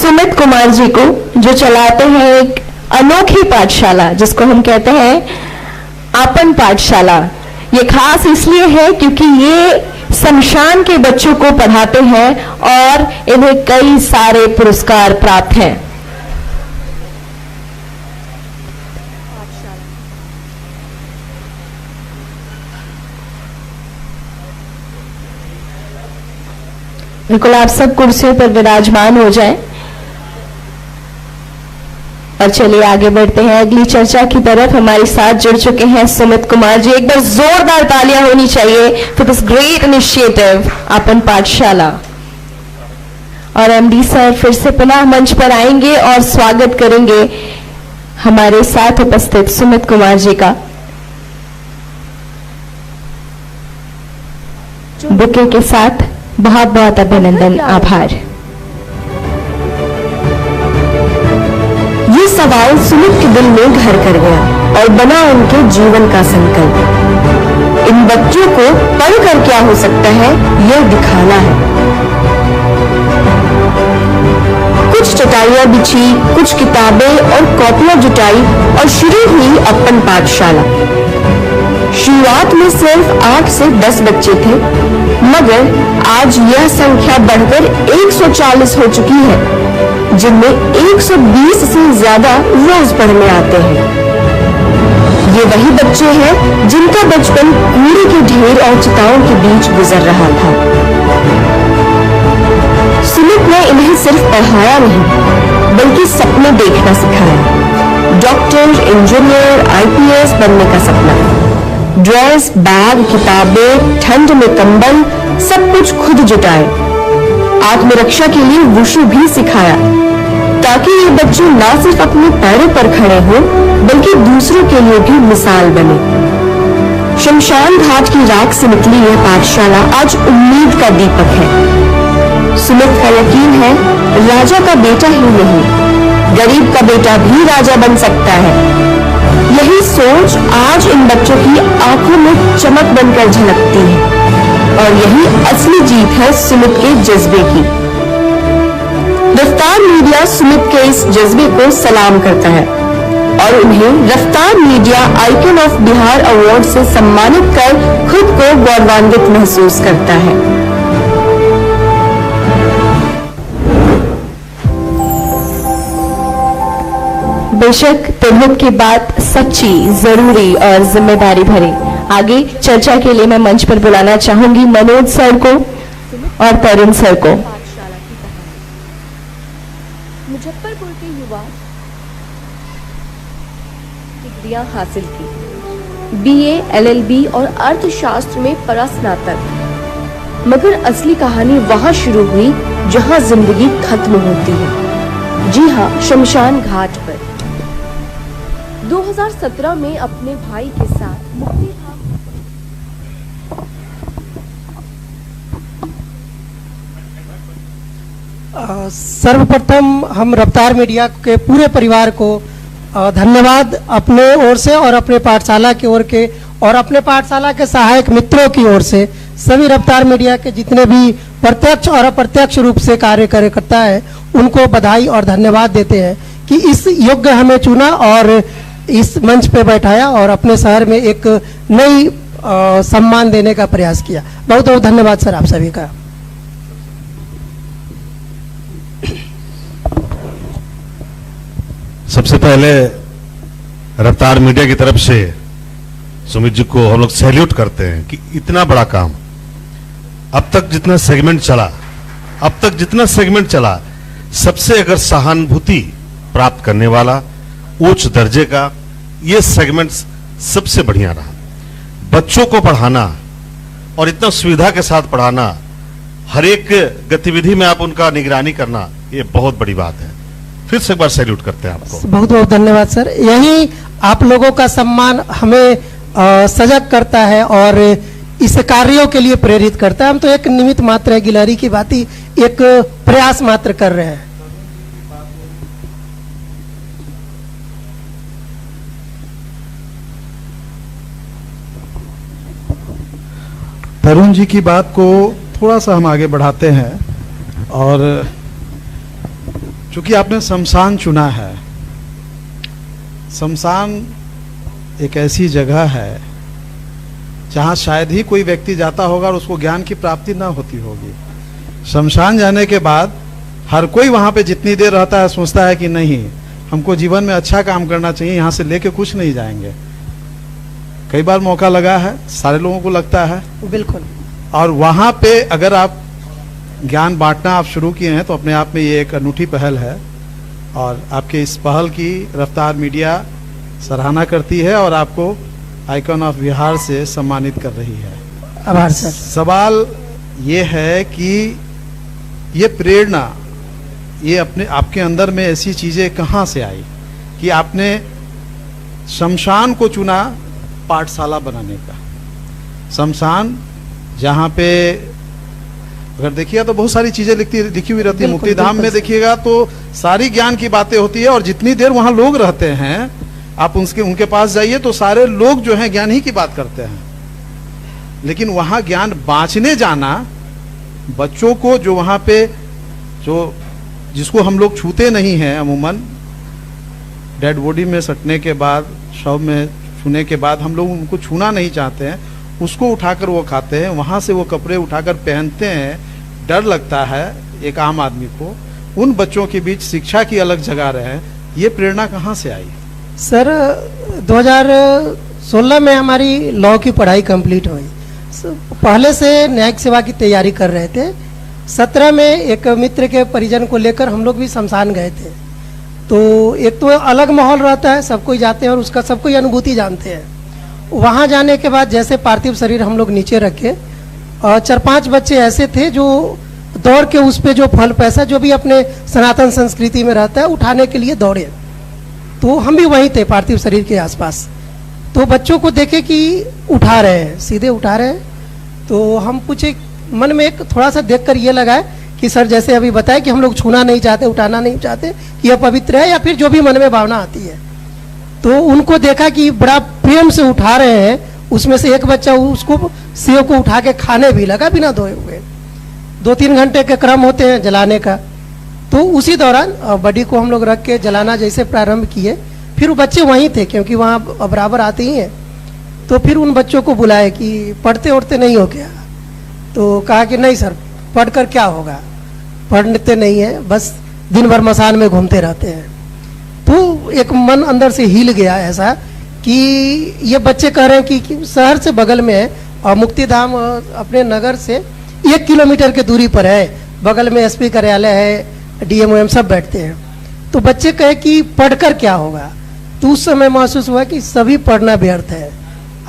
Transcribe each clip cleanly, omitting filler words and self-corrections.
सुमित कुमार जी को, जो चलाते हैं एक अनोखी पाठशाला जिसको हम कहते हैं आपन पाठशाला। ये खास इसलिए है क्योंकि ये शमशान के बच्चों को पढ़ाते हैं और इन्हें कई सारे पुरस्कार प्राप्त हैं। बिल्कुल, आप सब कुर्सियों पर विराजमान हो जाएं और चलिए आगे बढ़ते हैं अगली चर्चा की तरफ। हमारे साथ जुड़ चुके हैं सुमित कुमार जी। एक बार जोरदार तालियां होनी चाहिए फॉर दिस ग्रेट इनिशिएटिव आपन पाठशाला। और एमडी सर फिर से पुनः मंच पर आएंगे और स्वागत करेंगे हमारे साथ उपस्थित सुमित कुमार जी का। बुके के साथ बहुत बहुत अभिनंदन, आभार। ये सवाल सुमित के दिल में घर कर गया और बना उनके जीवन का संकल्प। इन बच्चों को पढ़कर क्या हो सकता है, यह दिखाना है। कुछ चटाइयां बिछी, कुछ किताबें और कॉपियां जुटाई और शुरू हुई अपन पाठशाला। शुरुआत में सिर्फ 8 से 10 बच्चे थे, मगर आज यह संख्या बढ़कर 140 हो चुकी है, जिनमें 120 से ज्यादा रोज पढ़ने आते हैं। ये वही बच्चे हैं जिनका बचपन कूड़े के ढेर और चिताओं के बीच गुजर रहा था। सुमित ने इन्हें सिर्फ पढ़ाया नहीं, बल्कि सपने देखना सिखाया। डॉक्टर, इंजीनियर, IPS बनने का सपना। ड्रेस, बैग, किताबें, ठंड में कंबल, सब कुछ खुद जुटाए। आत्मरक्षा के लिए वुशु भी सिखाया, ताकि ये बच्चे न सिर्फ अपने पैरों पर खड़े हों, बल्कि दूसरों के लिए भी मिसाल बने। शमशान घाट की राख से निकली यह पाठशाला आज उम्मीद का दीपक है। सुमित का यकीन है, राजा का बेटा ही नहीं, गरीब का बेटा भी राजा बन सकता है। यही सोच आज इन बच्चों की आंखों में चमक बनकर झलकती है और यही असली जीत है सुमित के जज्बे की। रफ्तार मीडिया सुमित के इस जज्बे को सलाम करता है और उन्हें रफ्तार media icon of Bihar award से सम्मानित कर खुद को गौरवान्वित महसूस करता है। बेशक तिरहुत की बात सच्ची, जरूरी और जिम्मेदारी भरी। आगे चर्चा के लिए मैं मंच पर बुलाना चाहूंगी मनोज सर को और तरुण सर को। मुजफ्फरपुर के युवा डिग्रियां हासिल की, BA, LLB और अर्थशास्त्र में परास्नातक। मगर असली कहानी वहां शुरू हुई जहां जिंदगी खत्म होती है। जी हाँ, शमशान घाट पर। 2017 में अपने भाई के साथ मुक्ति सर्वप्रथम हम रफ्तार मीडिया के पूरे परिवार को धन्यवाद अपने ओर से और अपने पाठशाला की ओर के और अपने पाठशाला के सहायक मित्रों की ओर से सभी रफ्तार मीडिया के जितने भी प्रत्यक्ष और अप्रत्यक्ष रूप से कार्य करता है उनको बधाई और धन्यवाद देते हैं कि इस योग्य हमें चुना और इस मंच पे बैठाया और अपने शहर में एक नई सम्मान देने का प्रयास किया। बहुत बहुत धन्यवाद सर आप सभी का। सबसे पहले रफ्तार मीडिया की तरफ से सुमित जी को हम लोग सैल्यूट करते हैं कि इतना बड़ा काम अब तक जितना सेगमेंट चला सबसे अगर सहानुभूति प्राप्त करने वाला उच्च दर्जे का ये सेगमेंट सबसे बढ़िया रहा। बच्चों को पढ़ाना और इतना सुविधा के साथ पढ़ाना, हर एक गतिविधि में आप उनका निगरानी करना, ये बहुत बड़ी बात है। फिर से एक बार सैल्यूट करते हैं आपको। बहुत बहुत धन्यवाद सर। यही आप लोगों का सम्मान हमें सजग करता है और इस कार्यों के लिए प्रेरित करता है। हम तो एक निमित्त मात्र है, गिलहरी की भांति एक प्रयास मात्र कर रहे हैं। तरुण जी की बात को थोड़ा सा हम आगे बढ़ाते हैं और चूंकि आपने शमशान चुना है, शमशान एक ऐसी जगह है जहां शायद ही कोई व्यक्ति जाता होगा और उसको ज्ञान की प्राप्ति ना होती होगी। शमशान जाने के बाद हर कोई वहां पे जितनी देर रहता है सोचता है कि नहीं, हमको जीवन में अच्छा काम करना चाहिए, यहां से लेके कुछ नहीं जाएंगे। कई बार मौका लगा है, सारे लोगों को लगता है। बिल्कुल। और वहां पे अगर आप ज्ञान बांटना आप शुरू किए हैं तो अपने आप में ये एक अनूठी पहल है, और आपके इस पहल की रफ्तार मीडिया सराहना करती है और आपको आइकॉन ऑफ बिहार से सम्मानित कर रही है। आभार सर। सवाल ये है कि ये प्रेरणा, ये अपने आपके अंदर में ऐसी चीजें कहाँ से आई कि आपने शमशान को चुना पाठशाला बनाने का। शमशान जहाँ पे अगर देखिएगा तो बहुत सारी चीजें लिखी हुई रहती है। मुक्तिधाम में देखिएगा तो सारी ज्ञान की बातें होती है, और जितनी देर वहां लोग रहते हैं आप उनके पास जाइए तो सारे लोग जो हैं ज्ञान ही की बात करते हैं। लेकिन वहां ज्ञान बांचने जाना, बच्चों को जो वहां पे जिसको हम लोग छूते नहीं हैं अमूमन, डेड बॉडी में सटने के बाद, शव में छूने के बाद हम लोग उनको छूना नहीं चाहते हैं, उसको उठाकर वो खाते हैं, वहां से वो कपड़े उठाकर पहनते हैं। डर लगता है एक आम आदमी को। उन बच्चों के बीच शिक्षा की अलग जगह रहे, ये प्रेरणा कहाँ से आई? सर 2016 में हमारी लॉ की पढ़ाई कंप्लीट हुई। पहले से न्यायिक सेवा की तैयारी कर रहे थे। 17 में एक मित्र के परिजन को लेकर हम लोग भी शमशान गए थे। तो एक तो अलग माहौल रहता है, सब कोई जाते हैं और उसका सब कोई अनुभूति जानते हैं। वहाँ जाने के बाद जैसे पार्थिव शरीर हम लोग नीचे रखे, और 4-5 बच्चे ऐसे थे जो दौड़ के उस पे जो फल पैसा जो भी अपने सनातन संस्कृति में रहता है उठाने के लिए दौड़े। तो हम भी वहीं थे पार्थिव शरीर के आसपास। तो बच्चों को देखे कि उठा रहे हैं, सीधे उठा रहे हैं। तो हम पूछे, मन में एक थोड़ा सा देखकर ये लगा है कि सर जैसे अभी बताया कि हम लोग छूना नहीं चाहते, उठाना नहीं चाहते, यह पवित्र है, या फिर जो भी मन में भावना आती है। तो उनको देखा कि बड़ा प्रेम से उठा रहे हैं। उसमें से एक बच्चा उसको सेव को उठा के खाने भी लगा बिना धोए हुए। 2-3 घंटे के क्रम होते हैं जलाने का। तो उसी दौरान बॉडी को हम लोग रख के जलाना जैसे प्रारंभ किए, फिर वो बच्चे वहीं थे क्योंकि वहाँ बराबर आते ही हैं। तो फिर उन बच्चों को बुलाए कि पढ़ते उड़ते नहीं हो क्या? तो कहा कि नहीं सर, पढ़कर क्या होगा, पढ़ते नहीं है, बस दिन भर मसान में घूमते रहते हैं। तो एक मन अंदर से हिल गया ऐसा कि ये बच्चे कह रहे हैं कि शहर से बगल में है और मुक्तिधाम अपने नगर से 1 किलोमीटर की दूरी पर है, बगल में एसपी कार्यालय है, डीएमओएम सब बैठते हैं। तो बच्चे कहे कि पढ़कर क्या होगा? तो उस समय महसूस हुआ कि सभी पढ़ना व्यर्थ है।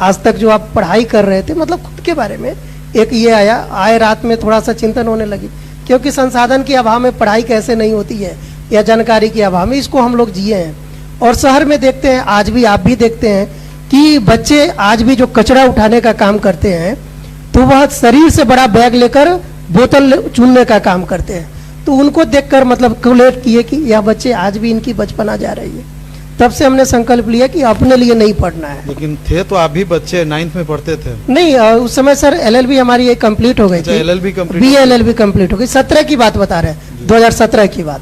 आज तक जो आप पढ़ाई कर रहे थे, मतलब खुद के बारे में एक ये आए रात में थोड़ा सा चिंतन होने लगी, क्योंकि संसाधन के अभाव में पढ़ाई कैसे नहीं होती है, या जानकारी के अभाव में इसको हम लोग जिए हैं। और शहर में देखते हैं, आज भी आप भी देखते हैं कि बच्चे आज भी जो कचरा उठाने का काम करते हैं, तो वह शरीर से बड़ा बैग लेकर बोतल चुनने का काम करते हैं। तो उनको देखकर मतलब कैलकुलेट किए कि यह बच्चे आज भी इनकी बचपना जा रही है। तब से हमने संकल्प लिया कि अपने लिए नहीं पढ़ना है। लेकिन थे तो आप भी बच्चे 9th में पढ़ते थे? नहीं, उस समय सर LLB हमारी ये कंप्लीट हो गई थी। LLB complete? BLLB कंप्लीट हो गई। 17 की बात बता रहे हैं, 2017 की बात।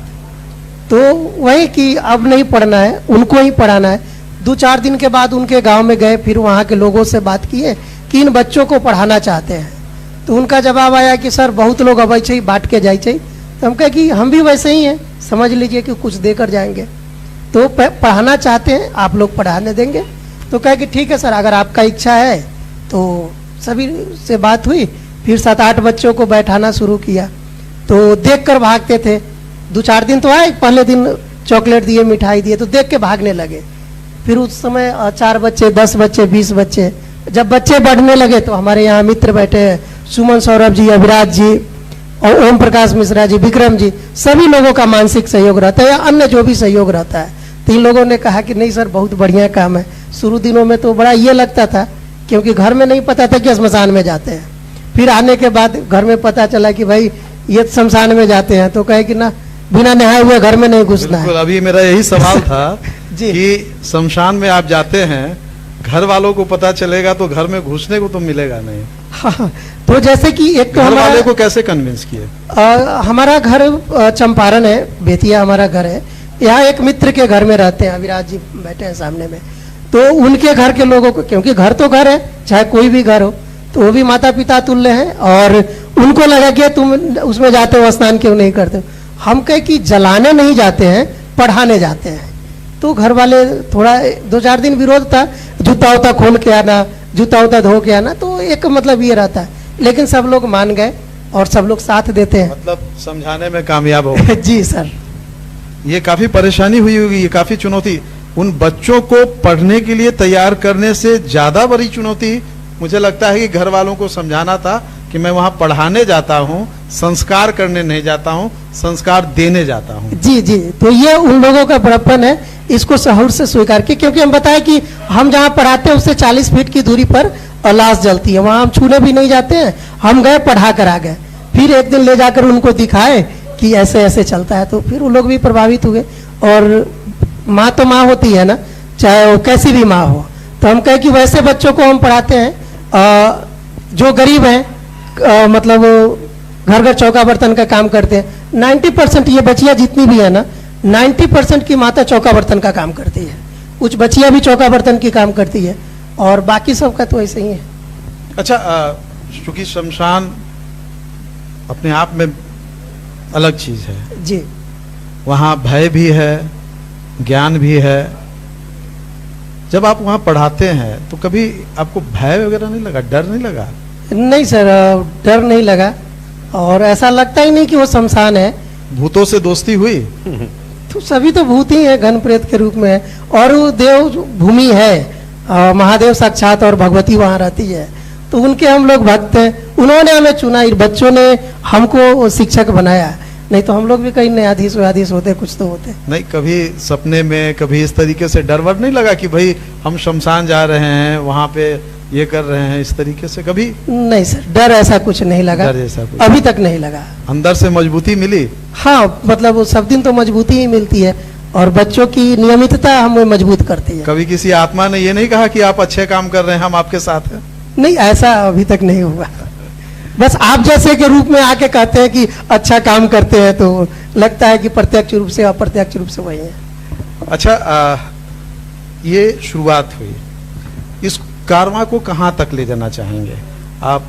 तो वही कि अब नहीं पढ़ना है, उनको ही पढ़ाना है। 2-4 दिन के बाद उनके गांव में गए, फिर वहाँ के लोगों से बात किए कि इन बच्चों को पढ़ाना चाहते हैं। तो उनका जवाब आया कि सर बहुत लोग अब ऐसे ही बांट के जाए चाहिए। तो हम कहे कि हम भी वैसे ही हैं, समझ लीजिए कि कुछ देकर जाएंगे। तो पढ़ाना चाहते हैं, आप लोग पढ़ाने देंगे? तो कहे कि ठीक है सर, अगर आपका इच्छा है। तो सभी से बात हुई, फिर 7-8 बच्चों को बैठाना शुरू किया। तो देख कर भागते थे। 2-4 दिन तो आए, पहले दिन चॉकलेट दिए, मिठाई दिए, तो देख के भागने लगे। फिर उस समय 4 बच्चे, 10 बच्चे, 20 बच्चे। जब बच्चे बढ़ने लगे तो हमारे यहाँ मित्र बैठे हैं, सुमन सौरभ जी, अभिराज जी और ओम प्रकाश मिश्रा जी, विक्रम जी, सभी लोगों का मानसिक सहयोग रहता है या अन्य जो भी सहयोग रहता है। तो इन लोगों ने कहा कि नहीं सर, बहुत बढ़िया काम है। शुरू दिनों में तो बड़ा ये लगता था, क्योंकि घर में नहीं पता था कि शमशान में जाते हैं। फिर आने के बाद घर में पता चला कि भाई ये शमशान में जाते हैं। तो कहे कि ना, बिना नहाए हुए घर में नहीं घुसना है। अभी मेरा यही सवाल था जी। कि शमशान में आप जाते हैं घर वालों को पता चलेगा तो घर में घुसने को तो मिलेगा नहीं। हाँ, तो जैसे कि एक तो घर वाले हमारा को कैसे कन्विंस किए? हमारा घर चंपारण है, बेतिया हमारा घर है। यहाँ एक मित्र के घर में रहते हैं, अविराज जी बैठे हैं सामने में। तो उनके घर के लोगों को, क्योंकि घर तो घर है, चाहे कोई भी घर हो, तो वो भी माता पिता तुल्य हैं, और उनको लगा कि तुम उसमें जाते हो, स्नान क्यों नहीं करते हो। हम कहे कि जलाने नहीं जाते हैं, पढ़ाने जाते हैं। तो घर वाले थोड़ा 2-4 दिन विरोध था, जूता उता खोल के आना, जूता उता धो के आना, तो एक मतलब ये रहता है। लेकिन सब लोग मान गए और सब लोग साथ देते हैं। मतलब समझाने में कामयाब हो। जी सर। ये काफी परेशानी हुई होगी, ये काफी चुनौती। उन बच्चों को पढ़ने के लिए तैयार करने से ज्यादा बड़ी चुनौती मुझे लगता है कि घर वालों को समझाना था कि मैं वहां पढ़ाने जाता हूं, संस्कार करने नहीं जाता हूं, संस्कार देने जाता हूं। जी जी, तो ये उन लोगों का बड़प्पन है, इसको सहूर से स्वीकार किया। क्योंकि हम बताएं कि हम जहाँ पढ़ाते हैं उससे 40 फीट की दूरी पर लाश जलती है, वहाँ हम छूने भी नहीं जाते हैं। हम गए, पढ़ा कर आ गए, फिर एक दिन ले जाकर उनको दिखाए कि ऐसे ऐसे चलता है, तो फिर वो लोग भी प्रभावित हुए। और माँ तो माँ होती है ना, चाहे वो कैसी भी माँ हो। तो हम कहे कि वैसे बच्चों को हम पढ़ाते हैं जो गरीब हैं, मतलब घर घर चौका बर्तन का काम करते हैं। 90% ये बच्चियाँ जितनी भी है ना, 90% की माता चौका बर्तन का काम करती है। कुछ बच्चियाँ भी चौका बर्तन की काम करती है, और बाकी सब का तो ऐसे ही है। अच्छा, चूंकि शमशान अपने आप में अलग चीज है जी, वहाँ भय भी है, ज्ञान भी है। जब आप वहाँ पढ़ाते हैं तो कभी आपको भय वगैरह नहीं लगा, डर नहीं लगा? नहीं सर, डर नहीं लगा, और ऐसा लगता ही नहीं कि वो शमशान है। भूतों से दोस्ती हुई? तो सभी तो भूत ही है, घन प्रेत के रूप में है, और वो देव भूमि है, महादेव साक्षात और भगवती वहाँ रहती है, तो उनके हम लोग भक्त हैं। उन्होंने हमें चुना, बच्चों ने हमको शिक्षक बनाया, नहीं तो हम लोग भी कहीं न्यायाधीश व्याधीश होते, कुछ तो होते। नहीं, कभी सपने में कभी इस तरीके से डर वर नहीं लगा कि भाई हम शमशान जा रहे हैं, वहाँ पे ये कर रहे हैं, इस तरीके से कभी? नहीं सर, डर ऐसा कुछ नहीं लगा, डर ऐसा कुछ अभी तक नहीं लगा। अंदर से मजबूती मिली? हाँ, मतलब वो सब दिन तो मजबूती ही मिलती है, और बच्चों की नियमितता हमें मजबूत करती है। कभी किसी आत्मा ने ये नहीं कहा कि आप अच्छे काम कर रहे हैं, हम आपके साथ हैं? नहीं, ऐसा अभी तक नहीं हुआ। बस आप जैसे के रूप में आके कहते हैं कि अच्छा काम करते हैं, तो लगता है कि प्रत्यक्ष रूप से अप्रत्यक्ष रूप से वही है। अच्छा, ये शुरुआत हुई, इस कारवां को कहाँ तक ले जाना चाहेंगे आप?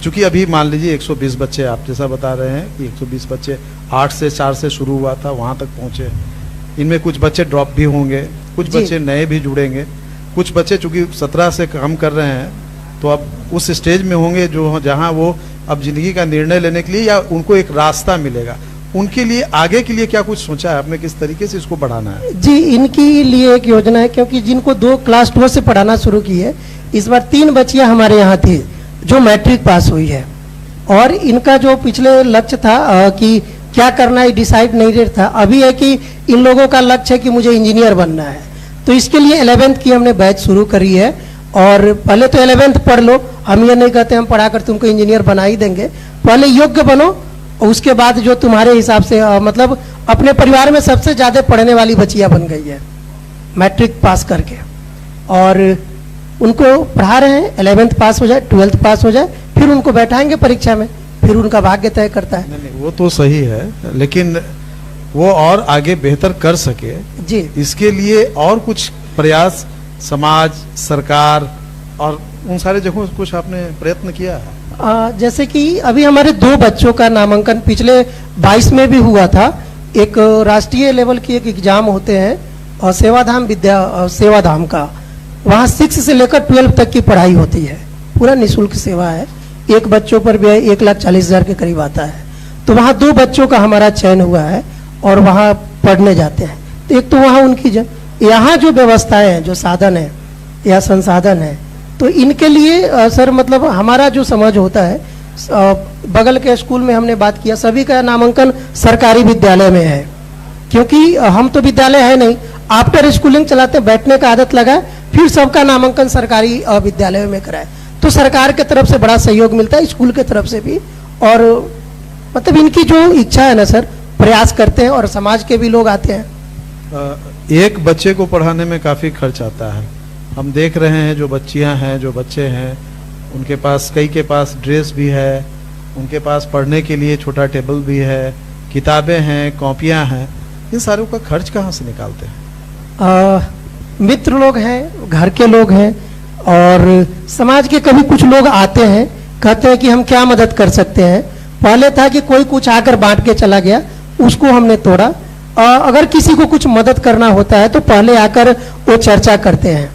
चूंकि अभी मान लीजिए 120 बच्चे, आप जैसा बता रहे हैं कि 120 बच्चे 8 से 4 से शुरू हुआ था, वहां तक पहुंचे। इनमें कुछ बच्चे ड्रॉप भी होंगे, कुछ बच्चे नए भी जुड़ेंगे, कुछ बच्चे चूंकि 17 से काम कर रहे हैं तो अब उस स्टेज में होंगे जो जहां वो अब जिंदगी का निर्णय लेने के लिए या उनको एक रास्ता मिलेगा। उनके लिए आगे के लिए क्या कुछ सोचा है आपने, किस तरीके से इसको बढ़ाना है? जी, इनके लिए एक योजना है, क्योंकि जिनको 2 क्लास 2 से पढ़ाना शुरू की है, इस बार 3 बच्चियां हमारे यहाँ थी जो मैट्रिक पास हुई है, और इनका जो पिछले लक्ष्य था कि क्या करना है डिसाइड नहीं था, अभी है कि इन लोगों का लक्ष्य है कि मुझे इंजीनियर बनना है। तो इसके लिए 11th की हमने बैच शुरू करी है, और पहले तो 11th पढ़ लो, हम ये नहीं कहते हम पढ़ाकर तुमको इंजीनियर बना ही देंगे, पहले योग्य बनो, और उसके बाद जो तुम्हारे हिसाब से मतलब अपने परिवार में सबसे ज्यादा पढ़ने वाली बच्चियां बन गई है मैट्रिक पास करके, और उनको पढ़ा रहे हैं। 11th पास हो जाए, 12th पास हो जाए, फिर उनको बैठाएंगे परीक्षा में, फिर उनका भाग्य तय करता है। नहीं, वो तो सही है, लेकिन वो और आगे बेहतर कर सके जी, इसके लिए और कुछ प्रयास समाज, सरकार और उन सारे जगहों से कुछ आपने प्रयत्न किया है? जैसे कि अभी हमारे 2 बच्चों का नामांकन पिछले 22 में भी हुआ था। एक राष्ट्रीय लेवल की एक एग्जाम होते हैं, और सेवाधाम का, वहाँ 6 से लेकर 12 तक की पढ़ाई होती है, पूरा निःशुल्क सेवा है। एक बच्चों पर भी 1,40,000 के करीब आता है। तो वहाँ 2 बच्चों का हमारा चयन हुआ है, और वहाँ पढ़ने जाते हैं। तो एक तो वहाँ उनकी यहाँ जो व्यवस्थाएं हैं, जो साधन है या संसाधन है, तो इनके लिए सर मतलब हमारा जो समझ होता है, बगल के स्कूल में हमने बात किया, सभी का नामांकन सरकारी विद्यालय में है, क्योंकि हम तो विद्यालय है नहीं, आफ्टर स्कूलिंग चलाते, बैठने का आदत लगा, फिर सबका नामांकन सरकारी विद्यालय में कराए। तो सरकार के तरफ से बड़ा सहयोग मिलता है, स्कूल के तरफ से भी, और मतलब इनकी जो इच्छा है ना सर, प्रयास करते हैं, और समाज के भी लोग आते हैं। एक बच्चे को पढ़ाने में काफी खर्च आता है, हम देख रहे हैं जो बच्चियां हैं, जो बच्चे हैं, उनके पास कई के पास ड्रेस भी है, उनके पास पढ़ने के लिए छोटा टेबल भी है, किताबें हैं, कॉपियां हैं। इन सारों का खर्च कहाँ से निकालते हैं? मित्र लोग हैं, घर के लोग हैं, और समाज के कभी कुछ लोग आते हैं, कहते हैं कि हम क्या मदद कर सकते हैं। पहले था कि कोई कुछ आकर बांट के चला गया, उसको हमने तोड़ा। अगर किसी को कुछ मदद करना होता है तो पहले आकर वो चर्चा करते हैं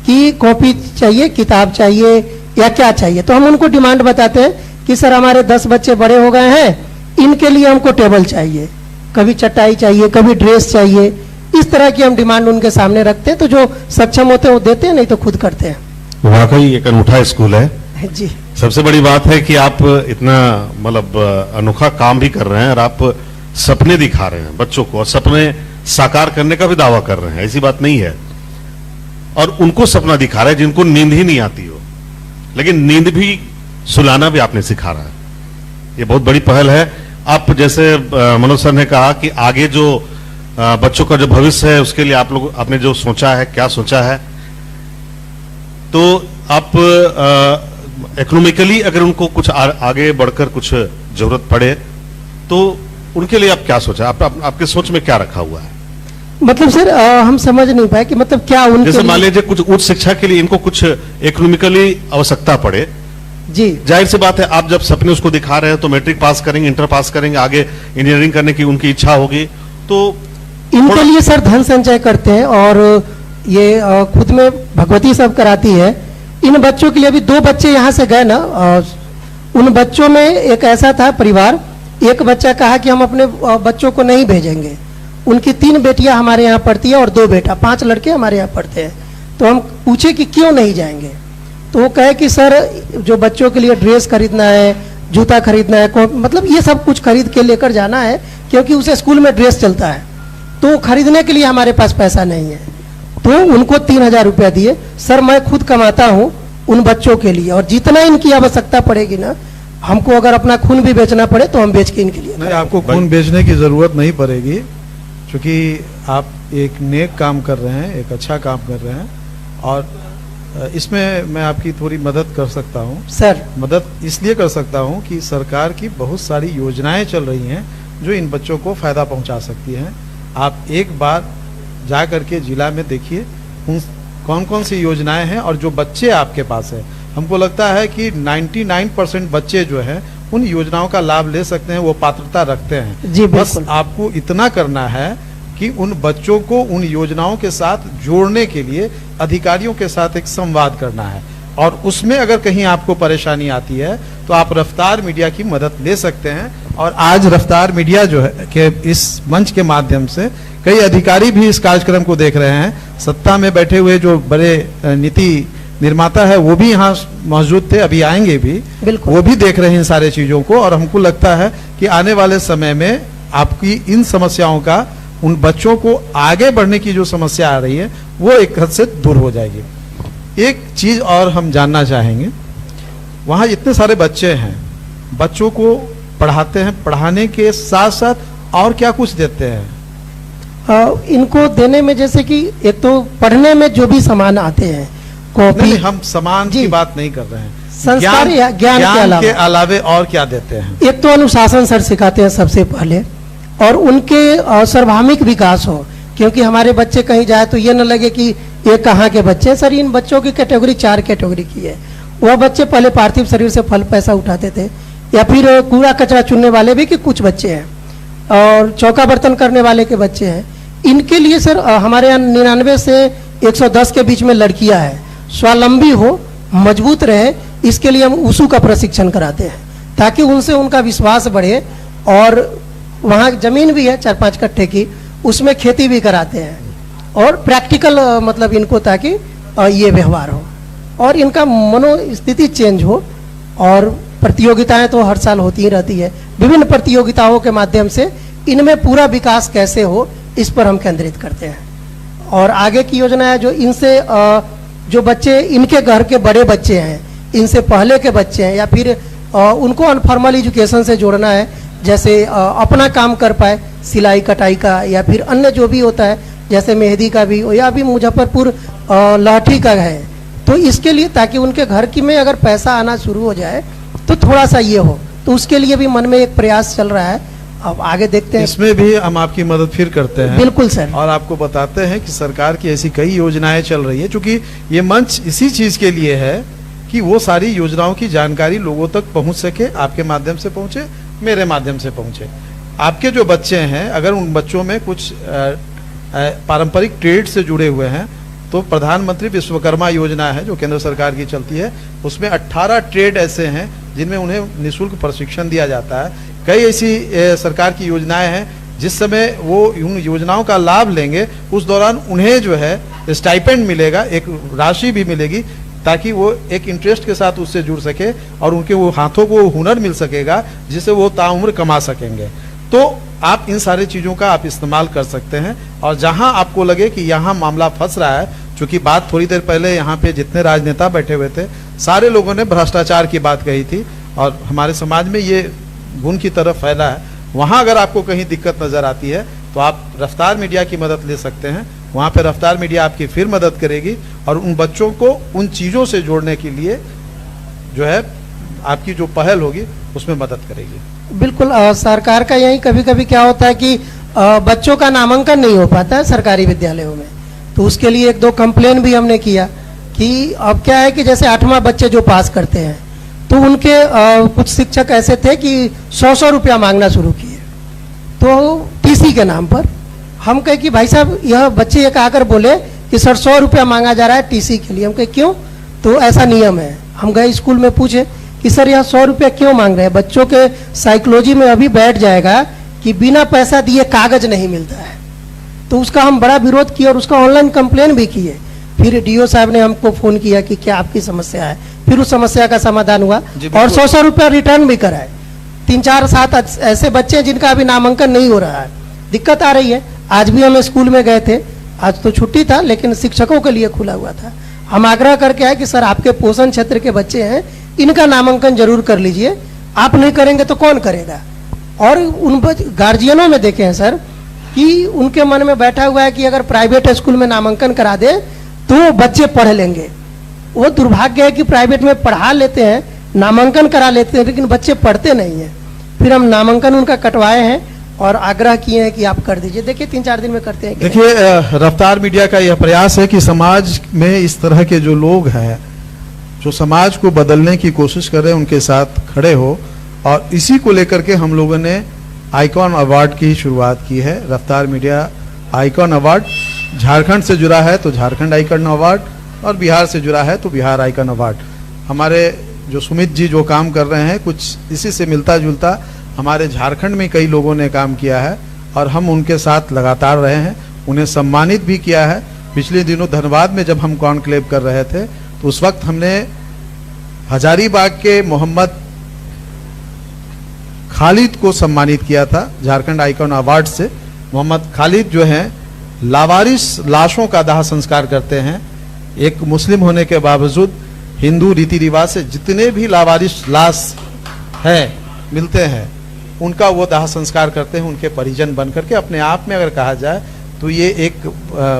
कि कॉपी चाहिए, किताब चाहिए या क्या चाहिए। तो हम उनको डिमांड बताते हैं कि सर हमारे 10 बच्चे बड़े हो गए हैं, इनके लिए हमको टेबल चाहिए, कभी चटाई चाहिए, कभी ड्रेस चाहिए। इस तरह की हम डिमांड उनके सामने रखते हैं, तो जो सक्षम होते हैं वो देते हैं, नहीं तो खुद करते हैं। वाकई एक अनूठा स्कूल है जी। सबसे बड़ी बात है कि आप इतना मतलब अनोखा काम भी कर रहे हैं और आप सपने दिखा रहे हैं बच्चों को, और सपने साकार करने का भी दावा कर रहे हैं, ऐसी बात नहीं है। और उनको सपना दिखा रहे हैं जिनको नींद ही नहीं आती हो, लेकिन नींद भी सुलाना भी आपने सिखा रहा है। ये बहुत बड़ी पहल है। आप जैसे मनोज सर ने कहा कि आगे जो बच्चों का जो भविष्य है उसके लिए आप लोग आपने जो सोचा है, क्या सोचा है, तो आप इकोनॉमिकली अगर उनको कुछ आगे बढ़कर कुछ जरूरत पड़े तो उनके लिए आप क्या सोचा? आपके सोच में क्या रखा हुआ है? मतलब सर हम समझ नहीं पाए कि मतलब क्या उनके जैसे मान लीजिए कुछ उच्च शिक्षा के लिए इनको कुछ इकोनॉमिकली आवश्यकता पड़े, जी जाहिर सी बात है आप जब सपने उसको दिखा रहे हैं तो मैट्रिक पास करेंगे, इंटर पास करेंगे, आगे इंजीनियरिंग करने की उनकी इच्छा होगी, तो इनके लिए सर धन संचय करते हैं। और ये खुद में भगवती सब कराती है। इन बच्चों के लिए अभी 2 बच्चे यहाँ से गए ना, उन बच्चों में एक ऐसा था परिवार, एक बच्चा कहा कि हम अपने बच्चों को नहीं भेजेंगे। उनकी 3 बेटियां हमारे यहाँ पढ़ती है और 2 बेटा, 5 लड़के हमारे यहाँ पढ़ते हैं। तो हम पूछे कि क्यों नहीं जाएंगे, तो वो कहे कि सर जो बच्चों के लिए ड्रेस खरीदना है, जूता खरीदना है, मतलब ये सब कुछ खरीद के लेकर जाना है, क्योंकि उसे स्कूल में ड्रेस चलता है, तो खरीदने के लिए हमारे पास पैसा नहीं है। तो उनको 3000 रुपया दिए। सर मैं खुद कमाता हूँ उन बच्चों के लिए, और जितना इनकी आवश्यकता पड़ेगी ना, हमको अगर अपना खून भी बेचना पड़े तो हम बेच के इनके लिए। नहीं, आपको खून बेचने की जरूरत नहीं पड़ेगी, क्योंकि आप एक नेक काम कर रहे हैं, एक अच्छा काम कर रहे हैं। और इसमें मैं आपकी थोड़ी मदद कर सकता हूँ। सर मदद इसलिए कर सकता हूँ कि सरकार की बहुत सारी योजनाएं चल रही हैं जो इन बच्चों को फायदा पहुंचा सकती हैं। आप एक बार जा करके जिला में देखिए उन कौन कौन सी योजनाएं हैं, और जो बच्चे आपके पास है, हमको लगता है कि 99% बच्चे जो हैं उन योजनाओं का लाभ ले सकते हैं, वो पात्रता रखते हैं। जी बस बिल्कुल। आपको इतना करना है कि उन बच्चों को उन योजनाओं के साथ जोड़ने के लिए अधिकारियों के साथ एक संवाद करना है, और उसमें अगर कहीं आपको परेशानी आती है तो आप रफ्तार मीडिया की मदद ले सकते हैं। और आज रफ्तार मीडिया जो है कि इस मंच के माध्यम से कई अधिकारी भी इस कार्यक्रम को देख रहे हैं। सत्ता में बैठे हुए जो बड़े नीति निर्माता है वो भी यहाँ मौजूद थे, अभी आएंगे भी, बिल्कुल। वो भी देख रहे हैं इन सारे चीजों को। और हमको लगता है कि आने वाले समय में आपकी इन समस्याओं का, उन बच्चों को आगे बढ़ने की जो समस्या आ रही है वो एक हद से दूर हो जाएगी। एक चीज और हम जानना चाहेंगे, वहां इतने सारे बच्चे हैं, बच्चों को पढ़ाते हैं, पढ़ाने के साथ साथ और क्या कुछ देते हैं? इनको देने में जैसे कि एक तो पढ़ने में जो भी सामान आते हैं, कॉपी, नहीं, हम सामान जी। की बात नहीं कर रहे हैं, संस्कार या ज्ञान के अलावे और क्या देते हैं? एक तो अनुशासन सर सिखाते हैं सबसे पहले, और उनके सर्वांगीण विकास हो, क्योंकि हमारे बच्चे कहीं जाए तो ये न लगे कि ये कहाँ के बच्चे हैं। सर इन बच्चों की कैटेगरी 4 कैटेगरी की है। वह बच्चे पहले पार्थिव शरीर से फल पैसा उठाते थे, या फिर कूड़ा कचरा चुनने वाले भी कि कुछ बच्चे हैं, और चौका बर्तन करने वाले के बच्चे हैं। इनके लिए सर हमारे यहाँ 99 से 110 के बीच में लड़कियां हैं, स्वावलंबी हो, मजबूत रहे, इसके लिए हम ऊसू का प्रशिक्षण कराते हैं, ताकि उनसे उनका विश्वास बढ़े। और वहाँ जमीन भी है 4-5 कट्ठे की, उसमें खेती भी कराते हैं, और प्रैक्टिकल मतलब इनको, ताकि ये व्यवहार हो और इनका मनोस्थिति चेंज हो। और प्रतियोगिताएं तो हर साल होती ही रहती है, विभिन्न प्रतियोगिताओं के माध्यम से इनमें पूरा विकास कैसे हो, इस पर हम केंद्रित करते हैं। और आगे की योजना है जो इनसे जो बच्चे इनके घर के बड़े बच्चे हैं, इनसे पहले के बच्चे हैं, या फिर उनको अनफॉर्मल एजुकेशन से जोड़ना है, जैसे अपना काम कर पाए, सिलाई कटाई का, या फिर अन्य जो भी होता है, जैसे मेहंदी का भी, या भी मुजफ्फरपुर लाठी का है। तो इसके लिए ताकि उनके घर की में अगर पैसा आना शुरू हो जाए तो थोड़ा सा ये हो, तो उसके लिए भी मन में एक प्रयास चल रहा है। अब आगे देखते हैं। इसमें भी हम आपकी मदद फिर करते हैं। बिल्कुल सर। और आपको बताते हैं कि सरकार की ऐसी कई योजनाएं चल रही है, क्योंकि ये मंच इसी चीज के लिए है कि वो सारी योजनाओं की जानकारी लोगों तक पहुंच सके, आपके माध्यम से पहुंचे, मेरे माध्यम से पहुंचे। आपके जो बच्चे हैं, अगर उन बच्चों में कुछ पारंपरिक ट्रेड से जुड़े हुए हैं, तो प्रधानमंत्री विश्वकर्मा योजना है जो केंद्र सरकार की चलती है, उसमें 18 ट्रेड ऐसे हैं जिनमें उन्हें निःशुल्क प्रशिक्षण दिया जाता है। कई ऐसी सरकार की योजनाएं हैं जिस समय वो उन योजनाओं का लाभ लेंगे, उस दौरान उन्हें जो है स्टाइपेंड मिलेगा, एक राशि भी मिलेगी, ताकि वो एक इंटरेस्ट के साथ उससे जुड़ सके और उनके वो हाथों को हुनर मिल सकेगा जिससे वो ताउम्र कमा सकेंगे। तो आप इन सारी चीज़ों का आप इस्तेमाल कर सकते हैं। और जहां आपको लगे कि यहाँ मामला फंस रहा है, चूंकि बात थोड़ी देर पहले यहाँ पे जितने राजनेता बैठे हुए थे, सारे लोगों ने भ्रष्टाचार की बात कही थी और हमारे समाज में ये गुण की तरफ फैला है। वहां अगर आपको कहीं दिक्कत नजर आती है तो आप रफ्तार मीडिया की मदद ले सकते हैं। वहां पे रफ्तार मीडिया आपकी फिर मदद करेगी और उन बच्चों को उन चीज़ों से जोड़ने के लिए जो है आपकी जो पहल होगी उसमें मदद करेगी। बिल्कुल। सरकार का यही कभी कभी क्या होता है कि बच्चों का नामांकन नहीं हो पाता है सरकारी विद्यालयों में, तो उसके लिए 1-2 कंप्लेन भी हमने किया कि अब क्या है कि जैसे 8वां बच्चे जो पास करते हैं तो उनके कुछ शिक्षक ऐसे थे कि 100-100 रुपया मांगना शुरू किए, तो टीसी के नाम पर। हम कहे कि भाई साहब, यह बच्चे एक आकर बोले कि सर 100 रुपया मांगा जा रहा है टीसी के लिए। हम कहे क्यों? तो ऐसा नियम है। हम गए स्कूल में पूछे कि सर यह 100 रुपया क्यों मांग रहे हैं? बच्चों के साइकोलॉजी में अभी बैठ जाएगा कि बिना पैसा दिए कागज नहीं मिलता है। तो उसका हम बड़ा विरोध किए और उसका ऑनलाइन कंप्लेन भी किए। फिर डीओ साहब ने हमको फोन किया कि क्या आपकी समस्या है, फिर उस समस्या का समाधान हुआ और 100-100 रुपया रिटर्न भी कराए। 3-4-7 ऐसे बच्चे हैं जिनका अभी नामांकन नहीं हो रहा है, दिक्कत आ रही है। आज भी हम स्कूल में गए थे, आज तो छुट्टी था लेकिन शिक्षकों के लिए खुला हुआ था। हम आग्रह करके आए कि सर आपके पोषण क्षेत्र के बच्चे हैं, इनका नामांकन जरूर कर लीजिए, आप नहीं करेंगे तो कौन करेगा। और उन गार्जियनों में देखे हैं सर कि उनके मन में बैठा हुआ है कि अगर प्राइवेट स्कूल में नामांकन करा दे तो बच्चे पढ़ लेंगे। वो दुर्भाग्य है कि प्राइवेट में पढ़ा लेते हैं, नामांकन करा लेते हैं, लेकिन बच्चे पढ़ते नहीं हैं। फिर हम नामांकन उनका कटवाए हैं और आग्रह किए हैं कि आप कर दीजिए। देखिए 3-4 दिन में करते हैं। देखिए, रफ्तार मीडिया का यह प्रयास है कि समाज में इस तरह के जो लोग हैं जो समाज को बदलने की कोशिश कर रहे हैं उनके साथ खड़े हो, और इसी को लेकर के हम लोगों ने आइकॉन अवार्ड की शुरुआत की है। रफ्तार मीडिया आइकॉन अवार्ड झारखंड से जुड़ा है तो झारखंड आइकॉन अवार्ड, और बिहार से जुड़ा है तो बिहार आइकॉन अवार्ड। हमारे जो सुमित जी जो काम कर रहे हैं कुछ इसी से मिलता जुलता हमारे झारखंड में कई लोगों ने काम किया है और हम उनके साथ लगातार रहे हैं, उन्हें सम्मानित भी किया है। पिछले दिनों धनबाद में जब हम कॉन्क्लेव कर रहे थे तो उस वक्त हमने हजारीबाग के मोहम्मद खालिद को सम्मानित किया था झारखंड आइकॉन अवार्ड से। मोहम्मद खालिद जो हैं लावारिस लाशों का दाह संस्कार करते हैं। एक मुस्लिम होने के बावजूद हिंदू रीति रिवाज से जितने भी लावारिस लाश हैं मिलते हैं उनका वो दाह संस्कार करते हैं, उनके परिजन बन करके। अपने आप में अगर कहा जाए तो ये एक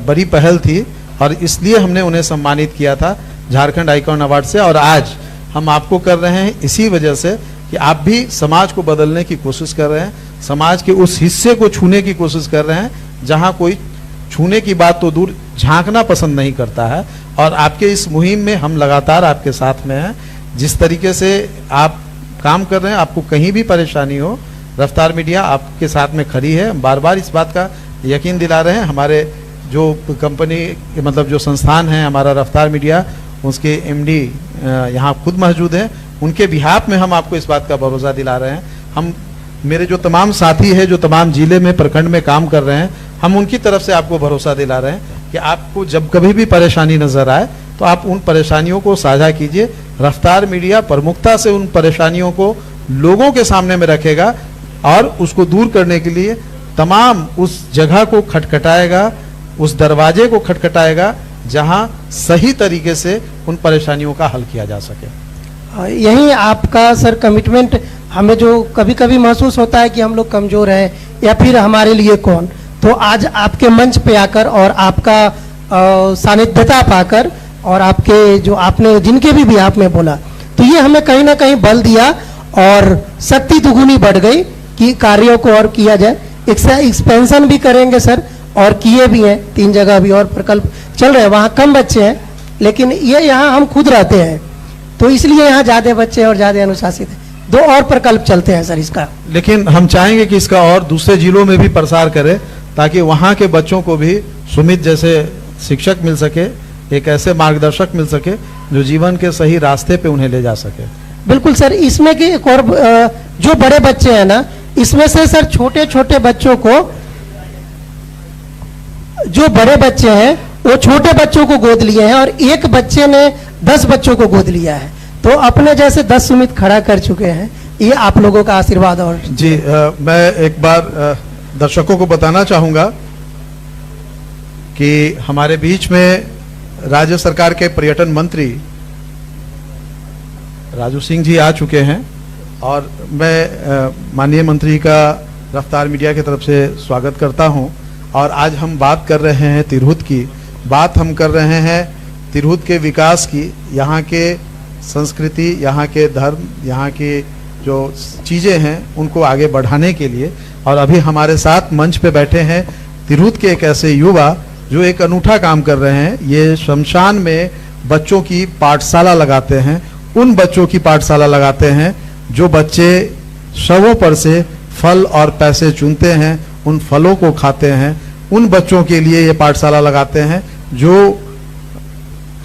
बड़ी पहल थी और इसलिए हमने उन्हें सम्मानित किया था झारखंड आइकॉन अवार्ड से। और आज हम आपको कर रहे हैं इसी वजह से कि आप भी समाज को बदलने की कोशिश कर रहे हैं, समाज के उस हिस्से को छूने की कोशिश कर रहे हैं जहां कोई छूने की बात तो दूर झांकना पसंद नहीं करता है। और आपके इस मुहिम में हम लगातार आपके साथ में हैं। जिस तरीके से आप काम कर रहे हैं, आपको कहीं भी परेशानी हो, रफ्तार मीडिया आपके साथ में खड़ी है। बार बार इस बात का यकीन दिला रहे हैं। हमारे जो कंपनी मतलब जो संस्थान है हमारा रफ्तार मीडिया, उसके एमडी यहाँ खुद मौजूद हैं, उनके बिहाफ में हम आपको इस बात का भरोसा दिला रहे हैं। हम मेरे जो तमाम साथी हैं जो तमाम जिले में प्रखंड में काम कर रहे हैं, हम उनकी तरफ से आपको भरोसा दिला रहे हैं कि आपको जब कभी भी परेशानी नजर आए तो आप उन परेशानियों को साझा कीजिए। रफ्तार मीडिया प्रमुखता से उन परेशानियों को लोगों के सामने में रखेगा और उसको दूर करने के लिए तमाम उस जगह को खटखटाएगा, उस दरवाजे को खटखटाएगा जहां सही तरीके से उन परेशानियों का हल किया जा सके। यही आपका सर कमिटमेंट हमें जो कभी कभी महसूस होता है कि हम लोग कमजोर हैं या फिर हमारे लिए कौन, तो आज आपके मंच पे आकर और आपका सानिध्यता पाकर और आपके जो आपने जिनके भी आपने बोला, तो ये हमें कहीं ना कहीं बल दिया और शक्ति दुगुनी बढ़ गई कि कार्यों को और किया जाए। एक्सपेंशन भी करेंगे सर, और किए भी हैं, 3 जगह भी और प्रकल्प चल रहे हैं। वहाँ कम बच्चे हैं, लेकिन ये यहाँ हम खुद रहते हैं, तो इसलिए यहाँ ज्यादा बच्चे और ज्यादा अनुशासित हैं। 2 और प्रकल्प चलते हैं सर इसका। लेकिन हम चाहेंगे कि इसका और दूसरे जिलों में भी प्रसार करें, ताकि वहाँ के बच्चों को भी सुमित जैसे शिक्षक मिल सके, एक ऐसे मार्गदर्शक मिल सके जो जीवन के सही रास्ते पे उन्हें ले जा सके। बिल्कुल सर, इसमें कि एक और जो बड़े बच्चे हैं ना, इसमें से सर छोटे छोटे बच्चों को, जो बड़े बच्चे हैं वो छोटे बच्चों को गोद लिए हैं और एक बच्चे ने 10 बच्चों को गोद लिया है, तो अपने जैसे 10 सुमित खड़ा कर चुके हैं। ये आप लोगों का आशीर्वाद। और जी मैं एक बार दर्शकों को बताना चाहूंगा कि हमारे बीच में राज्य सरकार के पर्यटन मंत्री राजू सिंह जी आ चुके हैं, और मैं माननीय मंत्री का रफ्तार मीडिया की तरफ से स्वागत करता हूं। और आज हम बात कर रहे हैं तिरहुत की, बात हम कर रहे हैं तिरहुत के विकास की, यहाँ के संस्कृति, यहाँ के धर्म, यहाँ की जो चीज़ें हैं उनको आगे बढ़ाने के लिए। और अभी हमारे साथ मंच पे बैठे हैं तिरहुत के एक ऐसे युवा जो एक अनूठा काम कर रहे हैं। ये शमशान में बच्चों की पाठशाला लगाते हैं, उन बच्चों की पाठशाला लगाते हैं जो बच्चे शवों पर से फल और पैसे चुनते हैं, उन फलों को खाते हैं। उन बच्चों के लिए ये पाठशाला लगाते हैं जो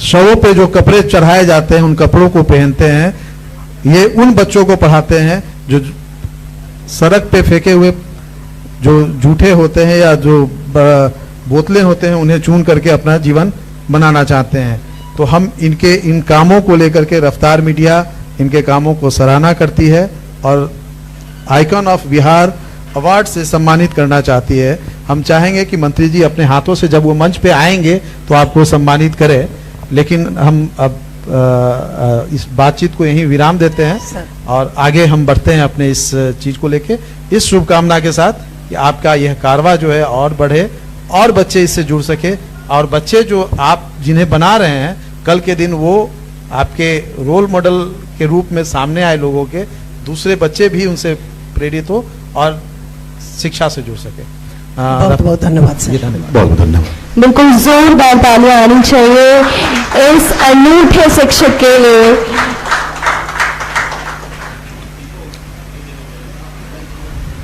शवों पे जो कपड़े चढ़ाए जाते हैं उन कपड़ों को पहनते हैं। ये उन बच्चों को पढ़ाते हैं जो सड़क पे फेंके हुए जो जूठे होते हैं या जो बोतलें होते हैं उन्हें चुन करके अपना जीवन बनाना चाहते हैं। तो हम इनके इन कामों को लेकर के रफ्तार मीडिया इनके कामों को सराहना करती है और आइकॉन ऑफ बिहार अवार्ड से सम्मानित करना चाहती है। हम चाहेंगे कि मंत्री जी अपने हाथों से जब वो मंच पे आएंगे तो आपको सम्मानित करें, लेकिन हम अब इस बातचीत को यहीं विराम देते हैं और आगे हम बढ़ते हैं अपने इस चीज को लेके, इस शुभकामना के साथ कि आपका यह कारवा जो है और बढ़े और बच्चे इससे जुड़ सके, और बच्चे जो आप जिन्हें बना रहे हैं कल के दिन वो आपके रोल मॉडल के रूप में सामने आए लोगों के, दूसरे बच्चे भी उनसे प्रेरित हो और शिक्षा से जुड़ सके। बहुत बहुत धन्यवाद सर। धन्यवाद। बहुत बहुत धन्यवाद। बिल्कुल जोरदार तालियां आनी चाहिए इस अनूठे शिक्षक के लिए